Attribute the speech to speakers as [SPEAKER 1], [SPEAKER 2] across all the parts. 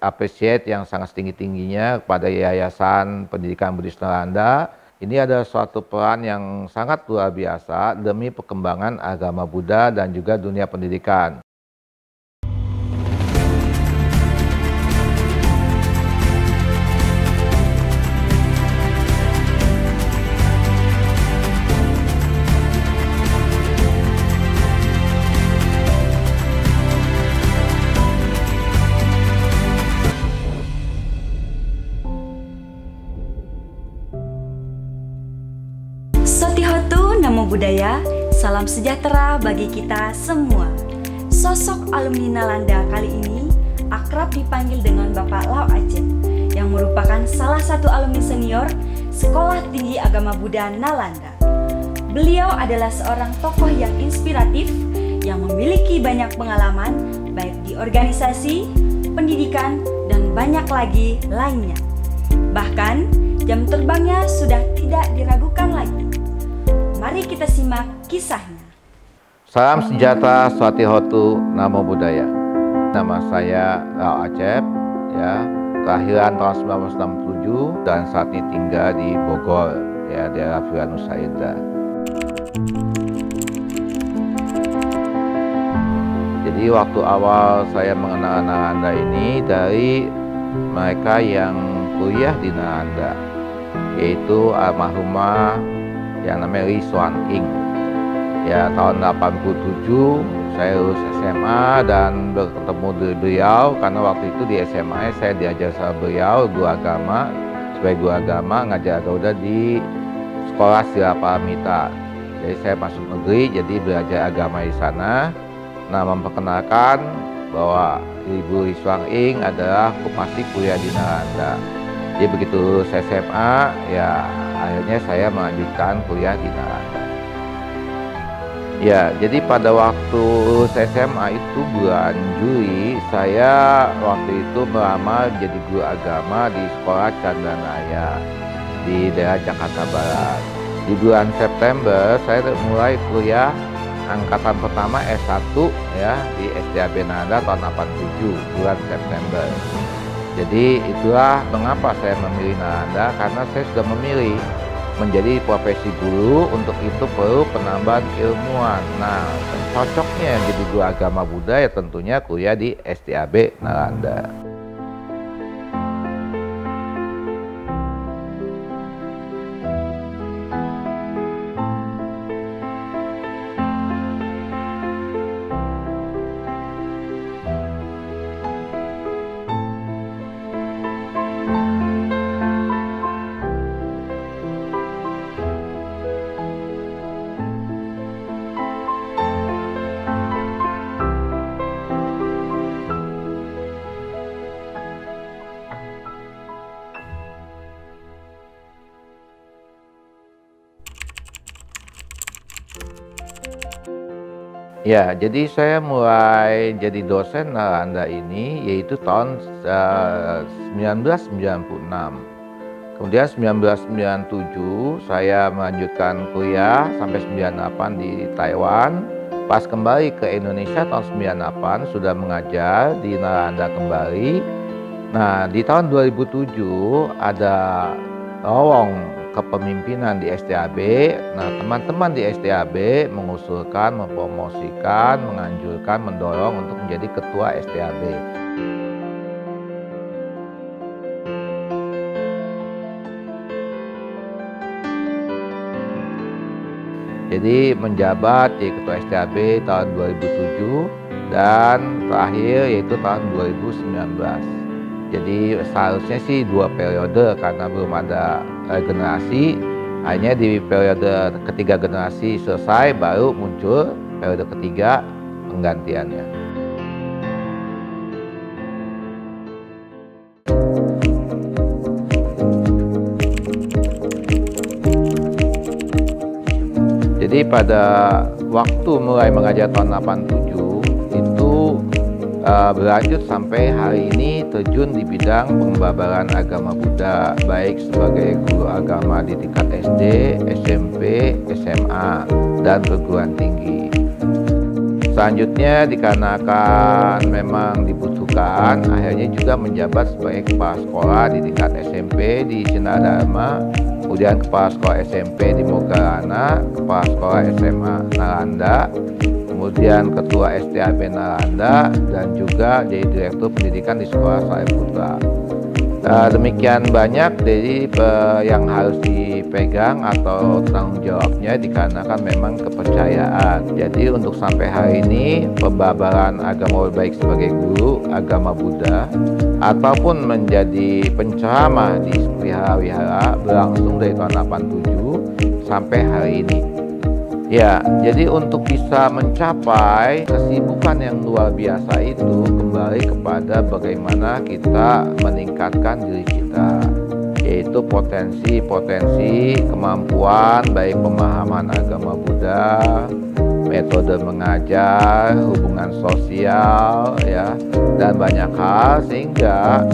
[SPEAKER 1] appreciate yang sangat tinggi-tingginya kepada Yayasan Pendidikan Buddhis Nalanda. Ini adalah suatu peran yang sangat luar biasa demi perkembangan agama Buddha dan juga dunia pendidikan.
[SPEAKER 2] Sotihotu Namo Buddhaya, salam sejahtera bagi kita semua. Sosok alumni Nalanda kali ini akrab dipanggil dengan Bapak Lao Acep, yang merupakan salah satu alumni senior Sekolah Tinggi Agama Buddha Nalanda. Beliau adalah seorang tokoh yang inspiratif, yang memiliki banyak pengalaman baik di organisasi, pendidikan, dan banyak lagi lainnya. Bahkan, jam terbangnya sudah tidak diragukan lagi. Mari kita simak kisahnya.
[SPEAKER 1] Salam sejahtera, Sotihotu Namo Buddhaya. Nama saya Lao Acep, ya, kelahiran tahun 1967 dan saat ini tinggal di Bogor, ya, daerah Nusa Indah. Jadi waktu awal saya mengenal Nalanda ini dari mereka yang kuliah di Nalanda, yaitu almarhumah yang namanya Lee Suan Ing. Ya, tahun 87 saya lulus SMA dan bertemu dengan beliau karena waktu itu di SMA saya diajar sama beliau sebagai guru agama ngajar Buddha di sekolah Sila Paramita. Jadi saya masuk negeri, jadi belajar agama di sana. Nah, memperkenalkan bahwa Ibu Lee Suan Ing adalah masih kuliah di Nalanda. Jadi begitu lulus SMA, ya akhirnya saya melanjutkan kuliah di Nalanda. Ya, jadi pada waktu lulus SMA itu bulan Juli, saya waktu itu melamar jadi guru agama di Sekolah Candanaya di daerah Jakarta Barat. Di bulan September saya mulai kuliah angkatan pertama S1 ya di SDAB Nalanda tahun 87 bulan September. Jadi itulah mengapa saya memilih Nalanda, karena saya sudah memilih menjadi profesi guru, untuk itu perlu penambahan keilmuan. Nah, cocoknya jadi guru agama Buddha ya tentunya kuliah di SDAB Nalanda. Ya, jadi saya mulai jadi dosen Nalanda ini yaitu tahun 1996. Kemudian 1997 saya melanjutkan kuliah sampai 98 di Taiwan. Pas kembali ke Indonesia tahun 98 sudah mengajar di Nalanda kembali. Nah, di tahun 2007 ada lowong kepemimpinan di SDAB. Nah, teman-teman di SDAB mengusulkan, mempromosikan, menganjurkan, mendorong untuk menjadi ketua SDAB. Jadi menjabat di ketua SDAB tahun 2007 dan terakhir yaitu tahun 2019. Jadi seharusnya sih 2 periode karena belum ada generasi. Hanya di periode ketiga generasi selesai baru muncul periode ketiga penggantiannya. Jadi pada waktu mulai mengajar tahun 87 itu berlanjut sampai hari ini terjun di bidang pengembaraan agama Buddha, baik sebagai guru agama di tingkat SD, SMP, SMA, dan perguruan tinggi. Selanjutnya dikarenakan memang dibutuhkan, akhirnya juga menjabat sebagai kepala sekolah di tingkat SMP di Cenadharma, kemudian kepala sekolah SMP di Mogalana, kepala sekolah SMA Nalanda, kemudian ketua STAB Nalanda, dan juga jadi direktur pendidikan di sekolah Sareputra. Demikian banyak dari yang harus dipegang atau tanggung jawabnya dikarenakan memang kepercayaan. Jadi untuk sampai hari ini pembabaran agama baik sebagai guru agama Buddha ataupun menjadi penceramah di wihara-wihara berlangsung dari tahun 87 sampai hari ini. Ya, jadi untuk bisa mencapai kesibukan yang luar biasa itu kembali kepada bagaimana kita meningkatkan diri kita, yaitu potensi kemampuan baik pemahaman agama Buddha, metode mengajar, hubungan sosial, ya, dan banyak hal sehingga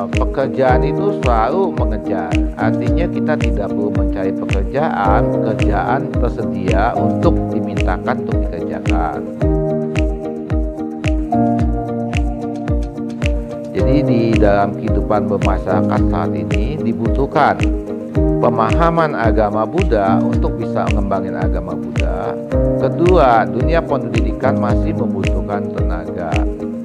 [SPEAKER 1] pekerjaan itu selalu mengejar. Artinya kita tidak perlu mencari pekerjaan tersedia untuk dimintakan untuk dikerjakan. Jadi di dalam kehidupan bermasyarakat saat ini dibutuhkan pemahaman agama Buddha untuk bisa mengembangin agama Buddha. Kedua, dunia pendidikan masih membutuhkan tenaga.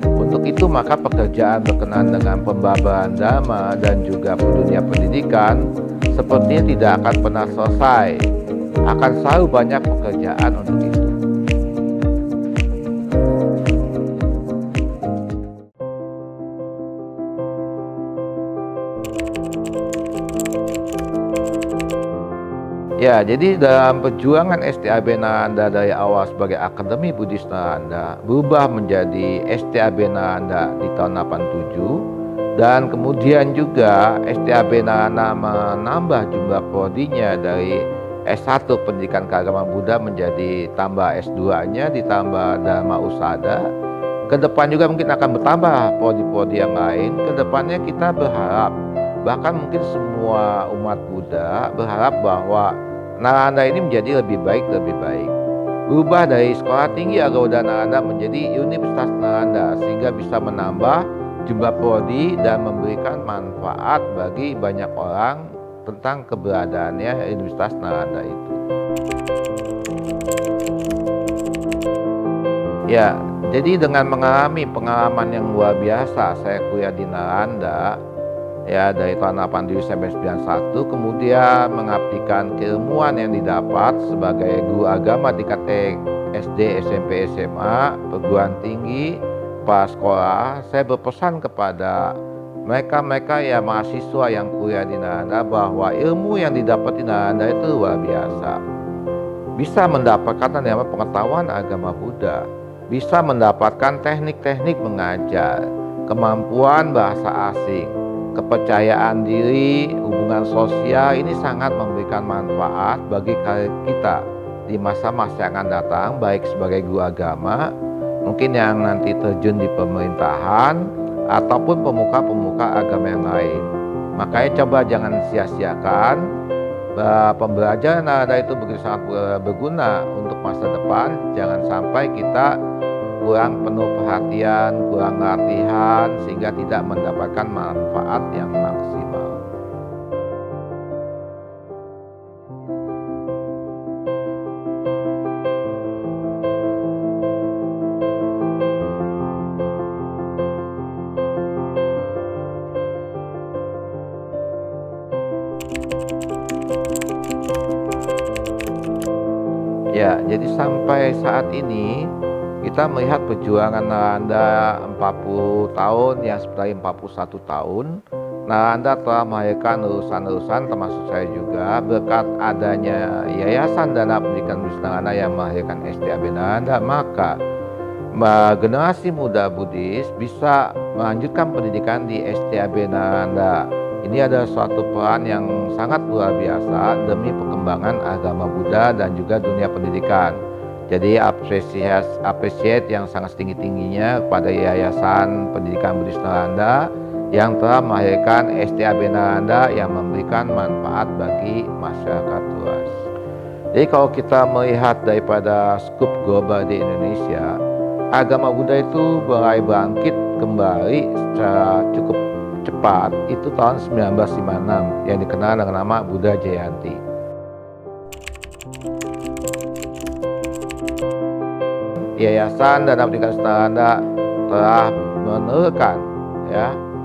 [SPEAKER 1] Untuk itu maka pekerjaan berkenaan dengan pembabaran dhamma dan juga dunia pendidikan sepertinya tidak akan pernah selesai. Akan selalu banyak pekerjaan untuk itu. Ya, jadi dalam perjuangan STAB Nalanda dari awal sebagai Akademi Buddhis Nalanda berubah menjadi STAB Nalanda di tahun 87, dan kemudian juga STAB Nalanda menambah jumlah prodinya dari S1 Pendidikan Keagamaan Buddha menjadi tambah S2-nya ditambah Dharma Usada. Kedepan juga mungkin akan bertambah prodi-prodi yang lain. Kedepannya kita berharap, bahkan mungkin semua umat Buddha berharap bahwa Nalanda ini menjadi lebih baik. Berubah dari Sekolah Tinggi Agama Nalanda menjadi Universitas Nalanda sehingga bisa menambah jumlah prodi dan memberikan manfaat bagi banyak orang tentang keberadaannya Universitas Nalanda itu. Ya, jadi dengan mengalami pengalaman yang luar biasa, saya kuliah di Nalanda ya dari tahun 87 sampai 91, kemudian mengabdikan keilmuan yang didapat sebagai guru agama tingkat SD, SMP, SMA, perguruan tinggi, kepala sekolah. Saya berpesan kepada mereka ya mahasiswa yang kuliah di Nalanda bahwa ilmu yang didapat di Nalanda itu luar biasa. Bisa mendapatkan namanya pengetahuan agama Buddha, bisa mendapatkan teknik-teknik mengajar, kemampuan bahasa asing, kepercayaan diri, hubungan sosial. Ini sangat memberikan manfaat bagi karir kita di masa-masa yang akan datang, baik sebagai guru agama, mungkin yang nanti terjun di pemerintahan, ataupun pemuka-pemuka agama yang lain. Makanya coba jangan sia-siakan. Pembelajaran Nalanda itu begitu sangat berguna untuk masa depan. Jangan sampai kita kurang penuh perhatian, kurang latihan sehingga tidak mendapatkan manfaat yang maksimal. Ya, jadi sampai saat ini kita melihat perjuangan Nalanda 40 tahun yang sebenarnya 41 tahun. Nalanda telah melahirkan lulusan-lulusan termasuk saya juga, berkat adanya Yayasan Dana Pendidikan Buddhis Nalanda yang melahirkan STAB Nalanda, maka generasi muda Buddhis bisa melanjutkan pendidikan di STAB Nalanda. Ini adalah suatu peran yang sangat luar biasa demi perkembangan agama Buddha dan juga dunia pendidikan. Jadi appreciate yang sangat tinggi-tingginya pada Yayasan Pendidikan Buddhis Nalanda yang telah melahirkan STAB Nalanda yang memberikan manfaat bagi masyarakat luas. Jadi kalau kita melihat daripada skup global di Indonesia, agama Buddha itu mulai bangkit kembali secara cukup cepat itu tahun 1956 yang dikenal dengan nama Buddha Jayanti. Yayasan dan Pendidikan Nalanda telah meneruskan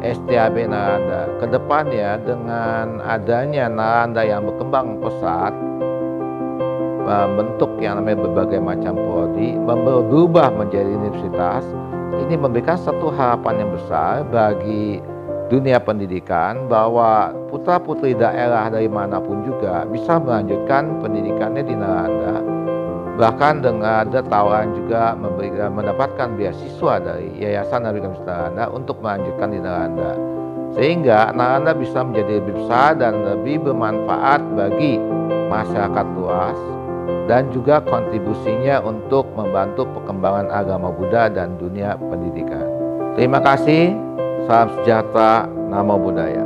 [SPEAKER 1] STAB Nalanda. Kedepannya dengan adanya Nalanda yang berkembang pesat, bentuk yang namanya berbagai macam prodi, berubah menjadi universitas, ini memberikan satu harapan yang besar bagi dunia pendidikan bahwa putra-putri daerah dari manapun juga bisa melanjutkan pendidikannya di Nalanda. Bahkan dengan ada tawaran juga mendapatkan beasiswa dari Yayasan Pendidikan Nalanda untuk melanjutkan di Nalanda. Sehingga Nalanda bisa menjadi lebih besar dan lebih bermanfaat bagi masyarakat luas dan juga kontribusinya untuk membantu perkembangan agama Buddha dan dunia pendidikan. Terima kasih, salam sejahtera, Namo Buddhaya.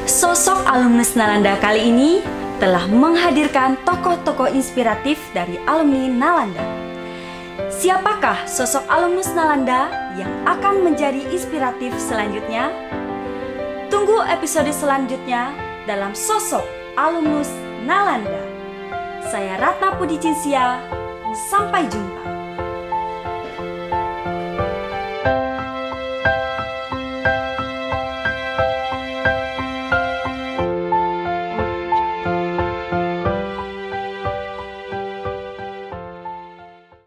[SPEAKER 2] Sosok alumnus Nalanda kali ini telah menghadirkan tokoh-tokoh inspiratif dari alumni Nalanda. Siapakah sosok alumnus Nalanda yang akan menjadi inspiratif selanjutnya? Tunggu episode selanjutnya dalam Sosok Alumnus Nalanda. Saya Ratna Pudi Cinsia, sampai jumpa.